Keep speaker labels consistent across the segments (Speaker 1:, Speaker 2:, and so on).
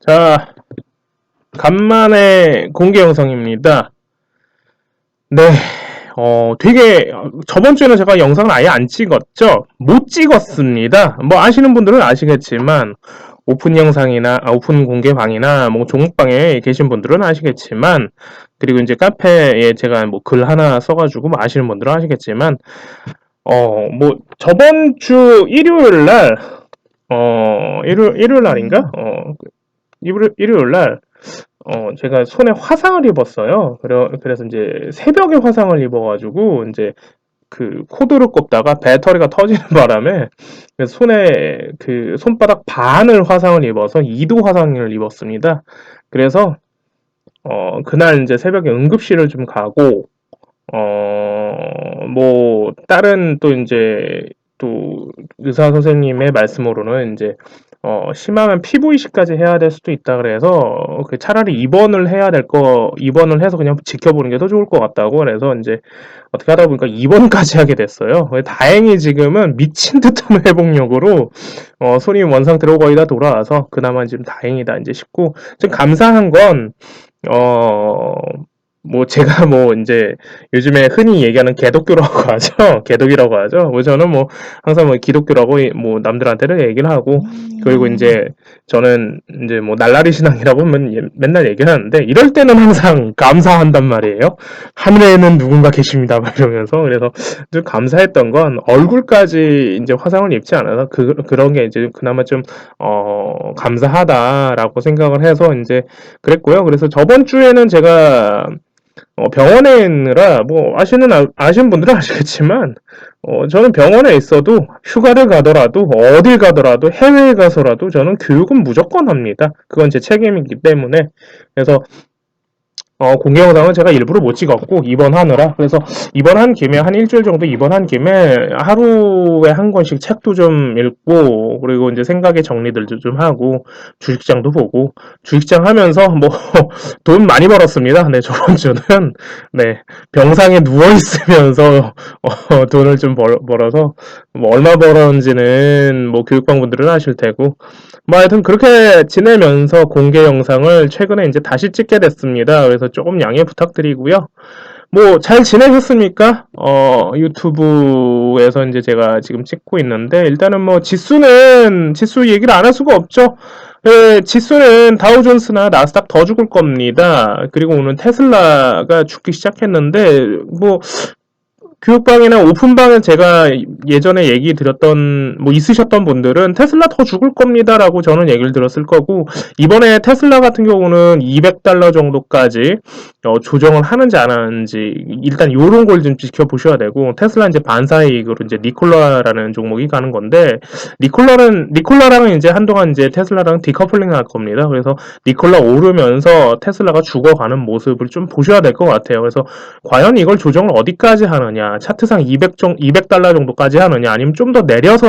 Speaker 1: 자, 간만에 공개 영상입니다. 네, 되게, 저번 주에는 제가 영상을 아예 안 찍었죠? 못 찍었습니다. 뭐, 아시는 분들은 아시겠지만, 오픈 영상이나, 오픈 공개방이나, 뭐, 종목방에 계신 분들은 아시겠지만, 그리고 이제 카페에 제가 뭐, 글 하나 써가지고, 뭐 아시는 분들은 아시겠지만, 뭐, 저번 주 일요일 날, 일요일 날인가? 일요일 날, 제가 손에 화상을 입었어요. 그래서 이제 새벽에 화상을 입어가지고, 이제 그 코드를 꼽다가 배터리가 터지는 바람에, 그래서 손에 그 손바닥 반을 화상을 입어서 2도 화상을 입었습니다. 그래서, 그날 이제 새벽에 응급실을 좀 가고, 뭐, 다른 또 이제, 또 의사 선생님의 말씀으로는 이제 심하면 피부 이식까지 해야 될 수도 있다 그래서 그 차라리 입원을 해서 그냥 지켜보는 게 더 좋을 것 같다고 그래서 이제 어떻게 하다 보니까 입원까지 하게 됐어요. 다행히 지금은 미친 듯한 회복력으로 손이 원 상태로 거의 다 돌아와서 그나마 지금 다행이다 이제 싶고 지금 감사한 건 어, 뭐 제가 뭐 이제 요즘에 흔히 얘기하는 개독교라고 하죠. 개독이라고 하죠. 뭐 저는 뭐 항상 뭐 기독교라고 뭐 남들한테는 얘기를 하고 그리고 이제 저는 이제 뭐 날라리 신앙이라고 맨날 얘기를 하는데 이럴 때는 항상 감사한단 말이에요. 하늘에는 누군가 계십니다. 막 이러면서 그래서 좀 감사했던 건 얼굴까지 이제 화상을 입지 않아서 그런 게 이제 그나마 좀 감사하다라고 생각을 해서 이제 그랬고요. 그래서 저번 주에는 제가 병원에 있느라 뭐 아시는 분들은 아시겠지만 저는 병원에 있어도 휴가를 가더라도 어딜 가더라도 해외에 가서라도 저는 교육은 무조건 합니다. 그건 제 책임이기 때문에 그래서 공개 영상은 제가 일부러 못 찍었고 입원하느라 그래서 입원한 김에 한 일주일 정도 입원한 김에 하루에 한 권씩 책도 좀 읽고 그리고 이제 생각의 정리들도 좀 하고 주식장도 보고 주식장 하면서 뭐 돈 많이 벌었습니다. 네 저번 주는 네 병상에 누워 있으면서 돈을 좀 벌어서 뭐 얼마 벌었는지는 뭐 교육방 분들은 아실 테고 뭐 하여튼 그렇게 지내면서 공개 영상을 최근에 이제 다시 찍게 됐습니다. 그래서 조금 양해 부탁드리고요. 뭐 잘 지내셨습니까? 유튜브에서 이제 제가 지금 찍고 있는데 일단은 뭐 지수 얘기를 안 할 수가 없죠. 네, 지수는 다우존스나 나스닥 더 죽을 겁니다. 그리고 오늘 테슬라가 죽기 시작했는데 뭐 교육방이나 오픈방에 제가 예전에 얘기 드렸던, 뭐 있으셨던 분들은 테슬라 더 죽을 겁니다라고 저는 얘기를 들었을 거고, 이번에 테슬라 같은 경우는 200달러 정도까지 조정을 하는지 안 하는지, 일단 요런 걸 좀 지켜보셔야 되고, 테슬라 이제 반사이익으로 이제 니콜라라는 종목이 가는 건데, 니콜라랑은 이제 한동안 이제 테슬라랑 디커플링 할 겁니다. 그래서 니콜라 오르면서 테슬라가 죽어가는 모습을 좀 보셔야 될 것 같아요. 그래서 과연 이걸 조정을 어디까지 하느냐, 차트상 200달러 정도까지 하느냐, 아니면 좀 더 내려서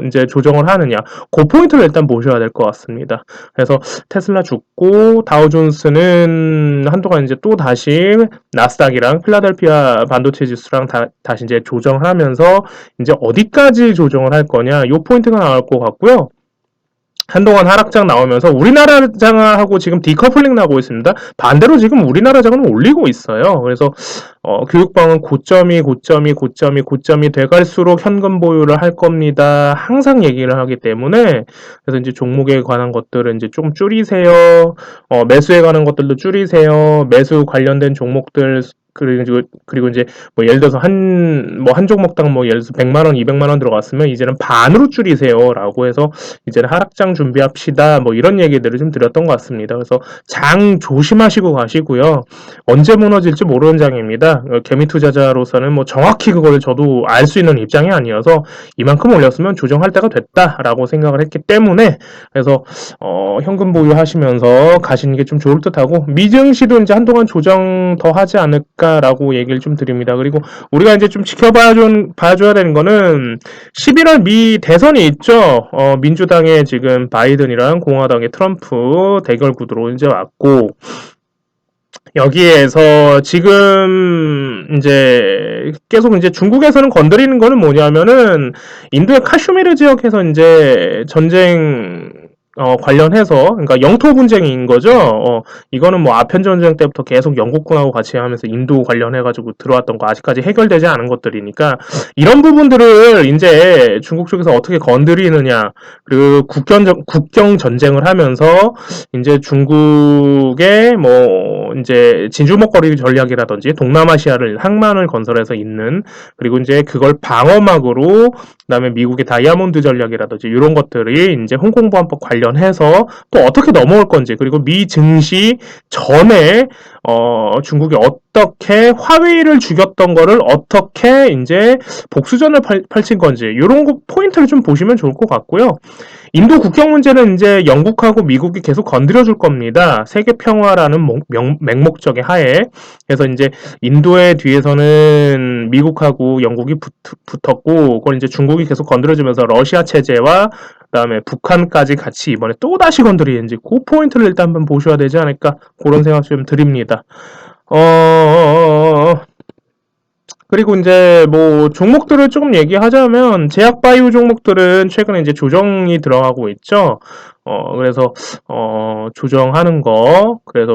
Speaker 1: 이제 조정을 하느냐, 그 포인트를 일단 보셔야 될 것 같습니다. 그래서 테슬라 죽고, 다우존스는 한동안 이제 또 다시 나스닥이랑 필라델피아 반도체 지수랑 다시 이제 조정을 하면서 이제 어디까지 조정을 할 거냐, 요 포인트가 나올 것 같고요. 한동안 하락장 나오면서 우리나라 장하고 지금 디커플링 나고 있습니다. 반대로 지금 우리나라 장은 올리고 있어요. 그래서 교육방은 고점이 돼갈수록 현금 보유를 할 겁니다. 항상 얘기를 하기 때문에 그래서 이제 종목에 관한 것들은 이제 좀 줄이세요. 매수에 관한 것들도 줄이세요. 매수 관련된 종목들 그리고 이제 뭐 예를 들어서 한 종목당 뭐 예를 들어서 100만 원, 200만 원 들어갔으면 이제는 반으로 줄이세요라고 해서 이제는 하락장 준비합시다. 뭐 이런 얘기들을 좀 드렸던 것 같습니다. 그래서 장 조심하시고 가시고요. 언제 무너질지 모르는 장입니다. 개미 투자자로서는 뭐 정확히 그걸 저도 알 수 있는 입장이 아니어서 이만큼 올렸으면 조정할 때가 됐다라고 생각을 했기 때문에 그래서 현금 보유하시면서 가시는 게 좀 좋을 듯하고 미증시도 이제 한동안 조정 더 하지 않을까라고 얘기를 좀 드립니다. 그리고 우리가 이제 좀 봐줘야 되는 거는 11월 미 대선이 있죠. 민주당의 지금 바이든이랑 공화당의 트럼프 대결 구도로 이제 왔고 여기에서 지금 이제 계속 이제 중국에서는 건드리는 거는 뭐냐면은 인도의 카슈미르 지역에서 이제 전쟁 관련해서, 그러니까 영토 분쟁인 거죠. 이거는 뭐 아편 전쟁 때부터 계속 영국군하고 같이 하면서 인도 관련해가지고 들어왔던 거 아직까지 해결되지 않은 것들이니까 이런 부분들을 이제 중국 쪽에서 어떻게 건드리느냐, 그리고 국경 전쟁을 하면서 이제 중국의 뭐 이제 진주먹거리 전략이라든지 동남아시아를 항만을 건설해서 있는, 그리고 이제 그걸 방어막으로, 그다음에 미국의 다이아몬드 전략이라든지 이런 것들이 이제 홍콩보안법 관련해서 또 어떻게 넘어올 건지, 그리고 미 증시 전에 중국이 어떻게 화웨이를 죽였던 거를 어떻게 이제 복수전을 펼친 건지 이런 거 포인트를 좀 보시면 좋을 것 같고요. 인도 국경 문제는 이제 영국하고 미국이 계속 건드려줄 겁니다. 세계 평화라는 맹목적의 하에. 그래서 이제 인도의 뒤에서는 미국하고 영국이 붙었고, 그걸 이제 중국이 계속 건드려주면서 러시아 체제와 그다음에 북한까지 같이 이번에 또 다시 건드리는지 그 포인트를 일단 한번 보셔야 되지 않을까, 그런 생각 좀 드립니다. 그리고 이제 뭐 종목들을 조금 얘기하자면 제약 바이오 종목들은 최근에 이제 조정이 들어가고 있죠. 그래서 조정하는 거, 그래서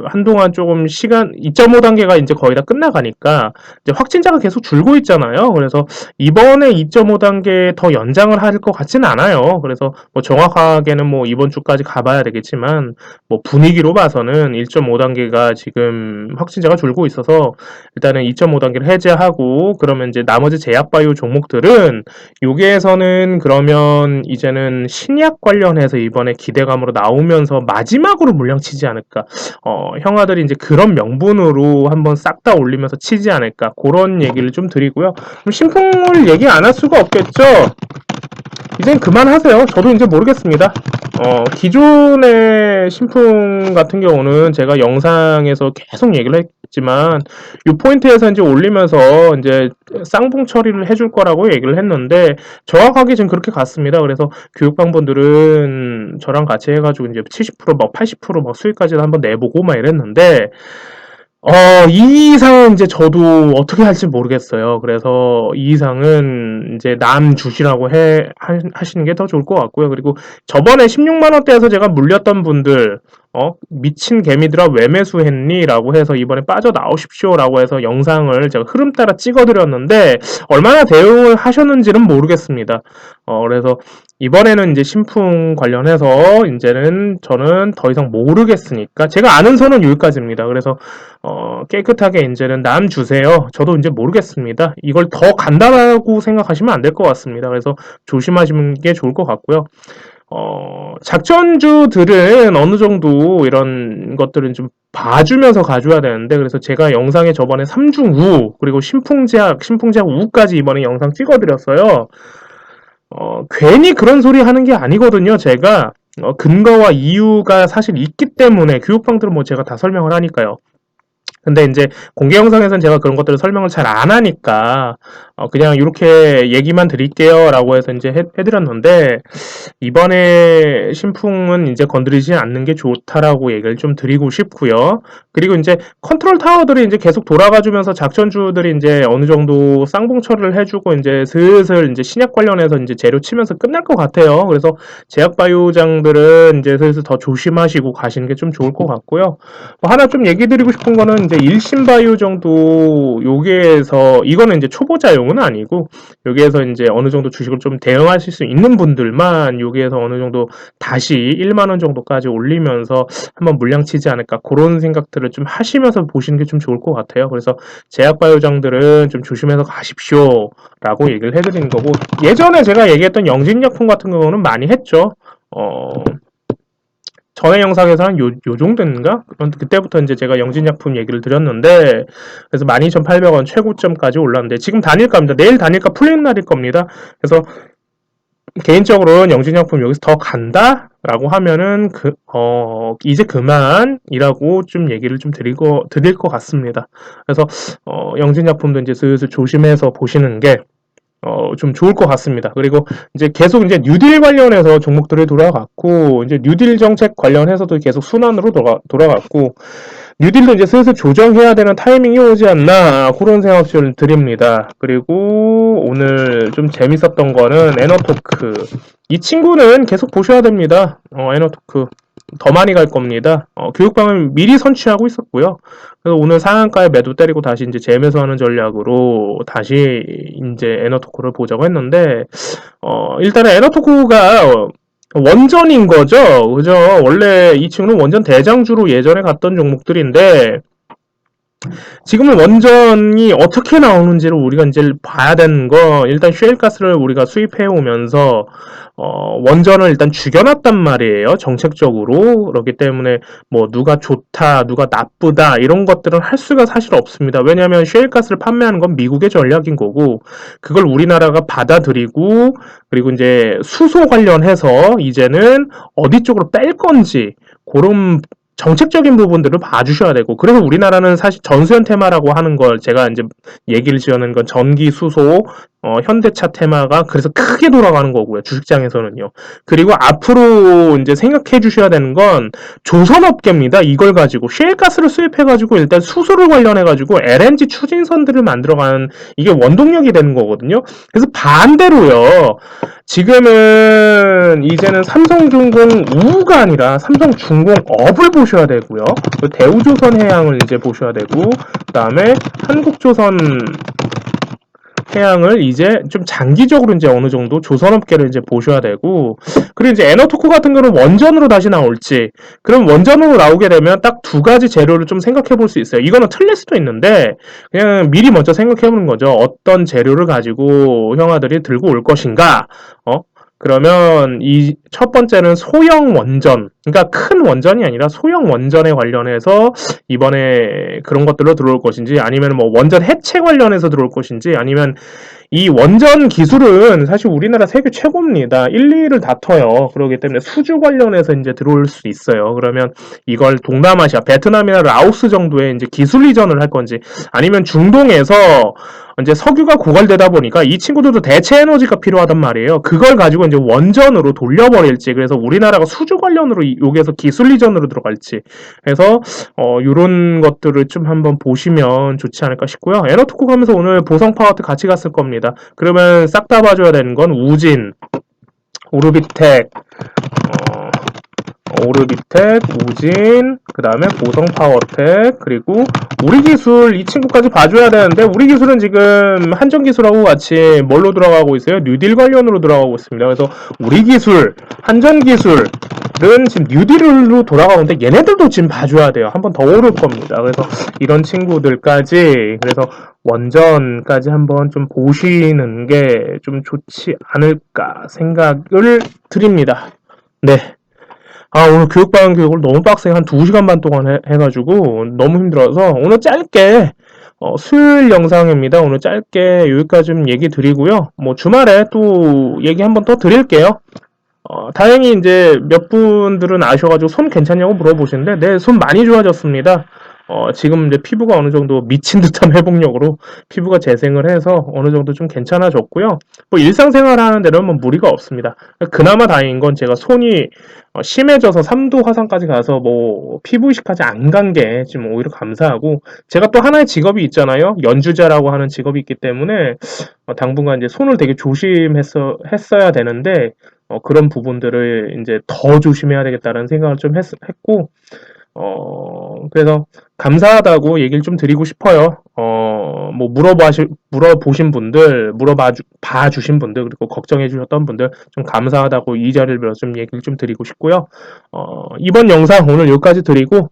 Speaker 1: 한동안 조금 시간 2.5단계가 이제 거의 다 끝나가니까 이제 확진자가 계속 줄고 있잖아요. 그래서 이번에 2.5단계 더 연장을 할 것 같진 않아요. 그래서 뭐 정확하게는 뭐 이번 주까지 가봐야 되겠지만, 뭐 분위기로 봐서는 1.5단계가 지금 확진자가 줄고 있어서 일단은 2.5단계를 해제하고, 그러면 이제 나머지 제약 바이오 종목들은 여기에서는 그러면 이제는 신약 관련해서 이번에 기대감으로 나오면서 마지막으로 물량 치지 않을까. 형아들이 이제 그런 명분으로 한번 싹 다 올리면서 치지 않을까. 그런 얘기를 좀 드리고요. 그럼 신풍을 얘기 안 할 수가 없겠죠. 이젠 그만하세요. 저도 이제 모르겠습니다. 기존의 신풍 같은 경우는 제가 영상에서 계속 얘기를 했지만, 이 포인트에서 이제 올리면서 이제 쌍봉 처리를 해줄 거라고 얘기를 했는데, 정확하게 지금 그렇게 갔습니다. 그래서 교육방분들은 저랑 같이 해가지고 이제 70%, 막 80% 수익까지도 한번 내보고 막 이랬는데, 이 이상은 이제 저도 어떻게 할지 모르겠어요. 그래서 이 이상은 이제 남 주시라고 하시는 게 더 좋을 것 같고요. 그리고 저번에 16만원대에서 제가 물렸던 분들, 미친 개미들아 왜 매수했니? 라고 해서 이번에 빠져나오십시오. 라고 해서 영상을 제가 흐름 따라 찍어드렸는데, 얼마나 대응을 하셨는지는 모르겠습니다. 그래서 이번에는 이제 신풍 관련해서 이제는 저는 더 이상 모르겠으니까, 제가 아는 선은 여기까지입니다. 그래서 깨끗하게 이제는 남 주세요. 저도 이제 모르겠습니다. 이걸 더 간다라고 생각하시면 안 될 것 같습니다. 그래서 조심하시는 게 좋을 것 같고요. 작전주들은 어느 정도 이런 것들은 좀 봐주면서 가져야 되는데, 그래서 제가 영상에 저번에 삼중우, 그리고 신풍제약 우까지 이번에 영상 찍어드렸어요. 괜히 그런 소리 하는 게 아니거든요. 제가 근거와 이유가 사실 있기 때문에, 교육방들은 뭐 제가 다 설명을 하니까요. 근데 이제 공개 영상에서는 제가 그런 것들을 설명을 잘 안 하니까 그냥 이렇게 얘기만 드릴게요 라고 해서 이제 해드렸는데, 이번에 신풍은 이제 건드리지 않는 게 좋다라고 얘기를 좀 드리고 싶고요. 그리고 이제 컨트롤 타워들이 이제 계속 돌아가주면서 작전주들이 이제 어느 정도 쌍봉 처리를 해주고 이제 슬슬 이제 신약 관련해서 이제 재료 치면서 끝날 것 같아요. 그래서 제약 바이오장들은 이제 슬슬 더 조심하시고 가시는 게 좀 좋을 것 같고요. 하나 좀 얘기 드리고 싶은 거는 이제 일신바이오 정도, 여기에서 이거는 이제 초보자용은 아니고, 여기에서 이제 어느 정도 주식을 좀 대응하실 수 있는 분들만 여기에서 어느 정도 다시 1만원 정도까지 올리면서 한번 물량 치지 않을까, 그런 생각들을 좀 하시면서 보시는 게 좀 좋을 것 같아요. 그래서 제약바이오장들은 좀 조심해서 가십시오 라고 얘기를 해드리는 거고, 예전에 제가 얘기했던 영진약품 같은 경우는 많이 했죠. 전에 영상에서는 요 정도인가? 그때부터 이제 제가 영진약품 얘기를 드렸는데, 그래서 12,800원 최고점까지 올랐는데, 지금 단일가입니다. 내일 단일가 풀리는 날일 겁니다. 그래서 개인적으로는 영진약품 여기서 더 간다? 라고 하면은, 이제 그만이라고 좀 얘기를 좀 드릴 것 같습니다. 그래서, 영진약품도 이제 슬슬 조심해서 보시는 게, 좀 좋을 것 같습니다. 그리고 이제 계속 이제 뉴딜 관련해서 종목들이 돌아갔고, 이제 뉴딜 정책 관련해서도 계속 순환으로 돌아갔고, 뉴딜도 이제 슬슬 조정해야 되는 타이밍이 오지 않나 그런 생각 좀 드립니다. 그리고 오늘 좀 재밌었던 거는 에너토크. 이 친구는 계속 보셔야 됩니다. 에너토크 더 많이 갈 겁니다. 교육방을 미리 선취하고 있었고요. 그래서 오늘 상한가에 매도 때리고 다시 이제 재매수하는 전략으로 다시 이제 에너토크를 보자고 했는데 일단은 에너토크가 원전인 거죠. 그죠? 원래 이 친구는 원전 대장주로 예전에 갔던 종목들인데, 지금은 원전이 어떻게 나오는지를 우리가 이제 봐야 되는 거, 일단 셰일가스를 우리가 수입해 오면서 원전을 일단 죽여놨단 말이에요. 정책적으로. 그렇기 때문에 뭐 누가 좋다, 누가 나쁘다 이런 것들은 할 수가 사실 없습니다. 왜냐하면 셰일가스를 판매하는 건 미국의 전략인 거고, 그걸 우리나라가 받아들이고, 그리고 이제 수소 관련해서 이제는 어디 쪽으로 뺄 건지 그런 정책적인 부분들을 봐주셔야 되고, 그래서 우리나라는 사실 전수현 테마라고 하는 걸 제가 이제 얘기를 지어낸 건 전기, 수소, 현대차 테마가 그래서 크게 돌아가는 거고요. 주식장에서는요. 그리고 앞으로 이제 생각해 주셔야 되는 건 조선업계입니다. 이걸 가지고 셰일가스를 수입해 가지고 일단 수소를 관련해 가지고 LNG 추진선들을 만들어가는 이게 원동력이 되는 거거든요. 그래서 반대로요. 지금은 이제는 삼성중공 우가 아니라 삼성중공업을 보셔야 되고요. 대우조선해양을 이제 보셔야 되고, 그 다음에 한국조선 해양을 이제 좀 장기적으로 이제 어느 정도 조선업계를 이제 보셔야 되고, 그리고 이제 에너토크 같은 거는 원전으로 다시 나올지, 그럼 원전으로 나오게 되면 딱 두 가지 재료를 좀 생각해 볼 수 있어요. 이거는 틀릴 수도 있는데, 그냥 미리 먼저 생각해 보는 거죠. 어떤 재료를 가지고 형아들이 들고 올 것인가, 그러면 이 첫 번째는 소형 원전, 그러니까 큰 원전이 아니라 소형 원전에 관련해서 이번에 그런 것들로 들어올 것인지, 아니면 뭐 원전 해체 관련해서 들어올 것인지, 아니면 이 원전 기술은 사실 우리나라 세계 최고입니다. 1, 2위를 다퉈요. 그렇기 때문에 수주 관련해서 이제 들어올 수 있어요. 그러면 이걸 동남아시아, 베트남이나 라오스 정도에 이제 기술 이전을 할 건지, 아니면 중동에서 이제 석유가 고갈되다 보니까 이 친구들도 대체 에너지가 필요하단 말이에요. 그걸 가지고 이제 원전으로 돌려버릴지, 그래서 우리나라가 수주 관련으로 여기에서 기술 이전으로 들어갈지, 해서 이런 것들을 좀 한번 보시면 좋지 않을까 싶고요. 에너토크 가면서 오늘 보성파워트 같이 갔을 겁니다. 그러면 싹 다 봐줘야 되는 건 우진, 오르비텍, 오르비텍, 우진, 그 다음에 보성파워텍, 그리고 우리기술 이 친구까지 봐줘야 되는데, 우리기술은 지금 한전기술하고 같이 뭘로 들어가고 있어요? 뉴딜 관련으로 들어가고 있습니다. 그래서 우리기술, 한전기술은 지금 뉴딜로 돌아가는데 얘네들도 지금 봐줘야 돼요. 한번 더 오를 겁니다. 그래서 이런 친구들까지, 그래서 원전까지 한번 좀 보시는 게 좀 좋지 않을까 생각을 드립니다. 네. 오늘 교육반 교육을 너무 빡세게 한 2시간 반 동안 해가지고 너무 힘들어서 오늘 짧게 수요일 영상입니다. 오늘 짧게 여기까지 좀 얘기 드리고요. 뭐 주말에 또 얘기 한번 더 드릴게요. 다행히 이제 몇 분들은 아셔가지고 손 괜찮냐고 물어보시는데, 네, 손 많이 좋아졌습니다. 지금 이제 피부가 어느 정도 미친 듯한 회복력으로 피부가 재생을 해서 어느 정도 좀 괜찮아졌고요. 뭐 일상생활 하는 데는 뭐 무리가 없습니다. 그나마 다행인 건 제가 손이 심해져서 3도 화상까지 가서 뭐 피부 이식까지 안 간 게 지금 오히려 감사하고, 제가 또 하나의 직업이 있잖아요. 연주자라고 하는 직업이 있기 때문에 당분간 이제 손을 되게 했어야 되는데, 그런 부분들을 이제 더 조심해야 되겠다는 생각을 좀 했고, 그래서 감사하다고 얘기를 좀 드리고 싶어요. 뭐 물어보신 분들, 봐주신 분들, 그리고 걱정해 주셨던 분들 좀 감사하다고 이 자리를 빌어서 좀 얘기를 좀 드리고 싶고요. 이번 영상 오늘 여기까지 드리고,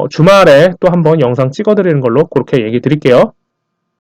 Speaker 1: 주말에 또 한번 영상 찍어 드리는 걸로 그렇게 얘기 드릴게요.